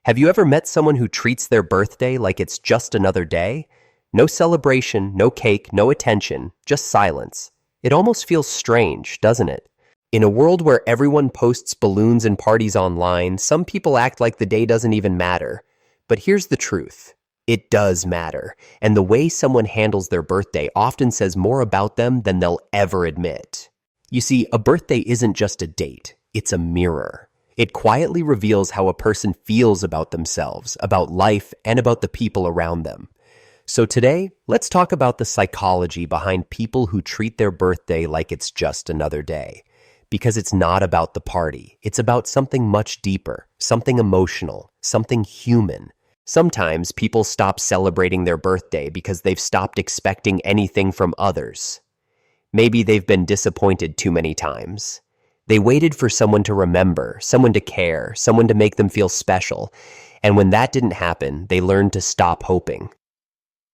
Have you ever met someone who treats their birthday like it's just another day? No celebration, no cake, no attention, just silence. It almost feels strange, doesn't it? In a world where everyone posts balloons and parties online, some people act like the day doesn't even matter. But here's the truth. It does matter, and the way someone handles their birthday often says more about them than they'll ever admit. You see, a birthday isn't just a date, it's a mirror. It quietly reveals how a person feels about themselves, about life, and about the people around them. So today, let's talk about the psychology behind people who treat their birthday like it's just another day. Because it's not about the party, it's about something much deeper, something emotional, something human. Sometimes people stop celebrating their birthday because they've stopped expecting anything from others. Maybe they've been disappointed too many times. They waited for someone to remember, someone to care, someone to make them feel special. And when that didn't happen, they learned to stop hoping.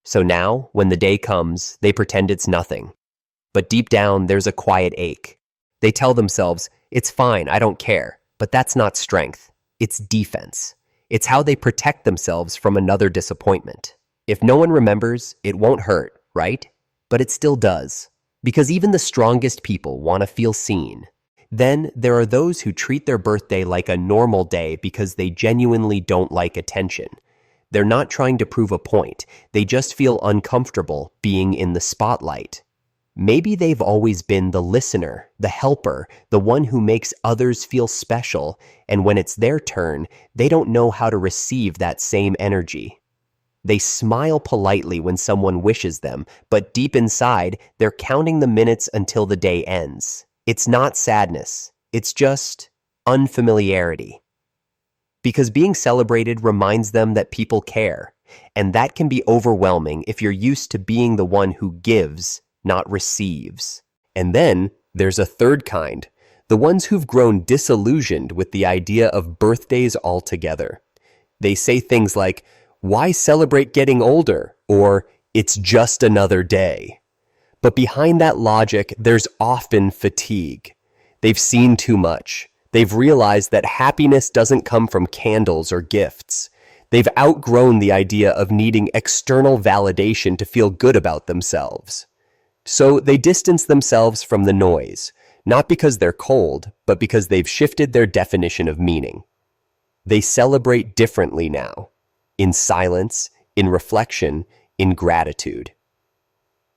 So now, when the day comes, they pretend it's nothing. But deep down, there's a quiet ache. They tell themselves, it's fine, I don't care. But that's not strength. It's defense. It's how they protect themselves from another disappointment. If no one remembers, it won't hurt, right? But it still does. Because even the strongest people want to feel seen. Then there are those who treat their birthday like a normal day because they genuinely don't like attention. They're not trying to prove a point. They just feel uncomfortable being in the spotlight. Maybe they've always been the listener, the helper, the one who makes others feel special, and when it's their turn, they don't know how to receive that same energy. They smile politely when someone wishes them, but deep inside, they're counting the minutes until the day ends. It's not sadness, it's just unfamiliarity. Because being celebrated reminds them that people care, and that can be overwhelming if you're used to being the one who gives, not receives. And then there's a third kind, the ones who've grown disillusioned with the idea of birthdays altogether. They say things like, "Why celebrate getting older?" or "It's just another day." But behind that logic, there's often fatigue. They've seen too much. They've realized that happiness doesn't come from candles or gifts. They've outgrown the idea of needing external validation to feel good about themselves. So they distance themselves from the noise, not because they're cold, but because they've shifted their definition of meaning. They celebrate differently now, in silence, in reflection, in gratitude.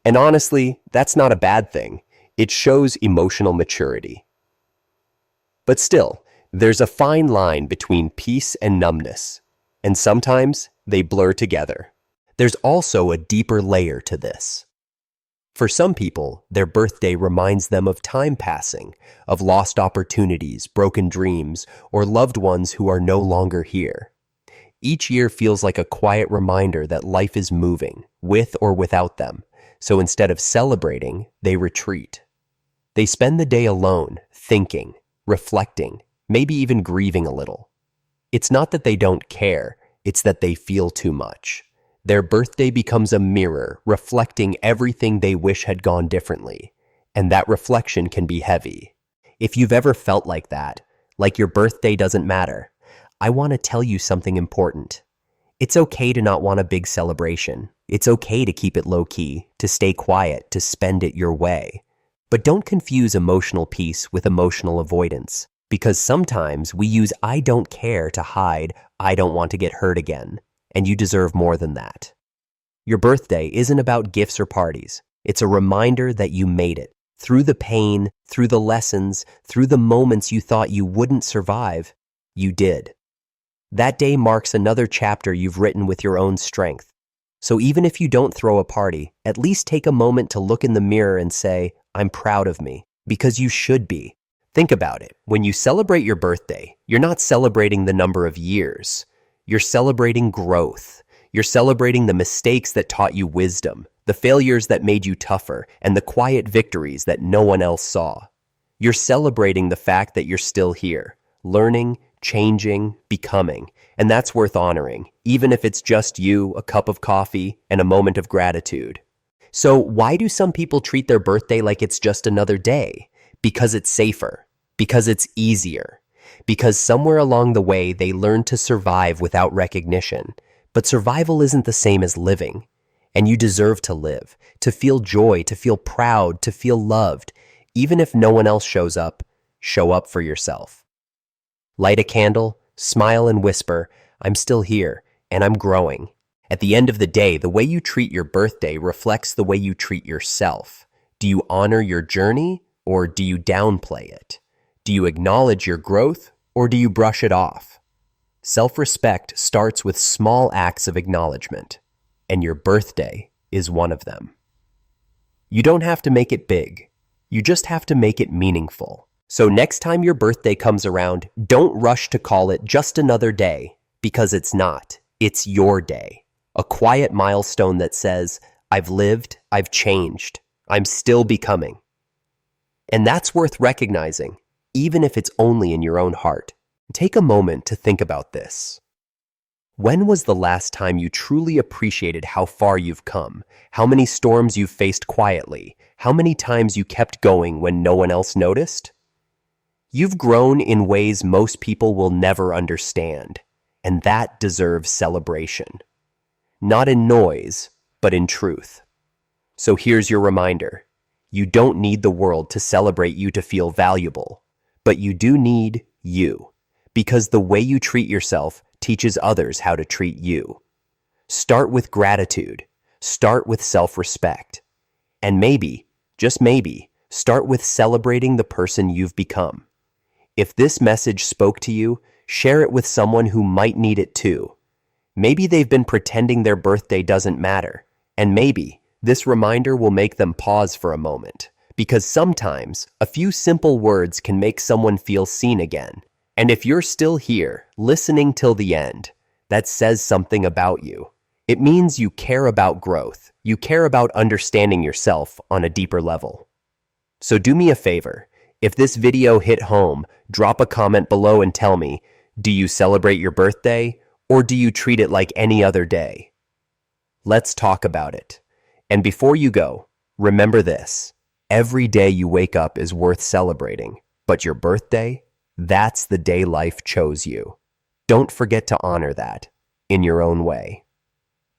And honestly, that's not a bad thing. It shows emotional maturity. But still, there's a fine line between peace and numbness, and sometimes they blur together. There's also a deeper layer to this. For some people, their birthday reminds them of time passing, of lost opportunities, broken dreams, or loved ones who are no longer here. Each year feels like a quiet reminder that life is moving, with or without them. So instead of celebrating, they retreat. They spend the day alone, thinking, reflecting, maybe even grieving a little. It's not that they don't care, it's that they feel too much. Their birthday becomes a mirror, reflecting everything they wish had gone differently. And that reflection can be heavy. If you've ever felt like that, like your birthday doesn't matter, I want to tell you something important. It's okay to not want a big celebration. It's okay to keep it low-key, to stay quiet, to spend it your way. But don't confuse emotional peace with emotional avoidance, because sometimes we use "I don't care" to hide "I don't want to get hurt again," and you deserve more than that. Your birthday isn't about gifts or parties. It's a reminder that you made it. Through the pain, through the lessons, through the moments you thought you wouldn't survive, you did. That day marks another chapter you've written with your own strength. So even if you don't throw a party, at least take a moment to look in the mirror and say, "I'm proud of me," because you should be. Think about it. When you celebrate your birthday, you're not celebrating the number of years. You're celebrating growth. You're celebrating the mistakes that taught you wisdom, the failures that made you tougher, and the quiet victories that no one else saw. You're celebrating the fact that you're still here, learning, changing, becoming, and that's worth honoring, even if it's just you, a cup of coffee, and a moment of gratitude. So why do some people treat their birthday like it's just another day? Because it's safer, because it's easier, Because somewhere along the way, they learned to survive without recognition. But survival isn't the same as living. And you deserve to live, to feel joy, to feel proud, to feel loved. Even if no one else shows up, show up for yourself. Light a candle, smile and whisper, I'm still here, and I'm growing. At the end of the day, the way you treat your birthday reflects the way you treat yourself. Do you honor your journey, or do you downplay it? Do you acknowledge your growth, or do you brush it off? Self-respect starts with small acts of acknowledgement, and your birthday is one of them. You don't have to make it big. You just have to make it meaningful. So next time your birthday comes around, don't rush to call it just another day, because it's not. It's your day. A quiet milestone that says, I've lived, I've changed, I'm still becoming. And that's worth recognizing, even if it's only in your own heart. Take a moment to think about this. When was the last time you truly appreciated how far you've come, how many storms you've faced quietly, how many times you kept going when no one else noticed? You've grown in ways most people will never understand, and that deserves celebration. Not in noise, but in truth. So here's your reminder. You don't need the world to celebrate you to feel valuable, but you do need you, because the way you treat yourself teaches others how to treat you. Start with gratitude. Start with self-respect. And maybe, just maybe, start with celebrating the person you've become. If this message spoke to you, share it with someone who might need it too. Maybe they've been pretending their birthday doesn't matter, and maybe this reminder will make them pause for a moment, because sometimes a few simple words can make someone feel seen again. And if you're still here, listening till the end, that says something about you. It means you care about growth. You care about understanding yourself on a deeper level. So do me a favor. If this video hit home, drop a comment below and tell me, do you celebrate your birthday, or do you treat it like any other day? Let's talk about it. And before you go, remember this. Every day you wake up is worth celebrating, but your birthday, that's the day life chose you. Don't forget to honor that in your own way.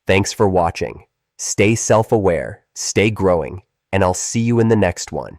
Thanks for watching. Stay self-aware, stay growing, and I'll see you in the next one.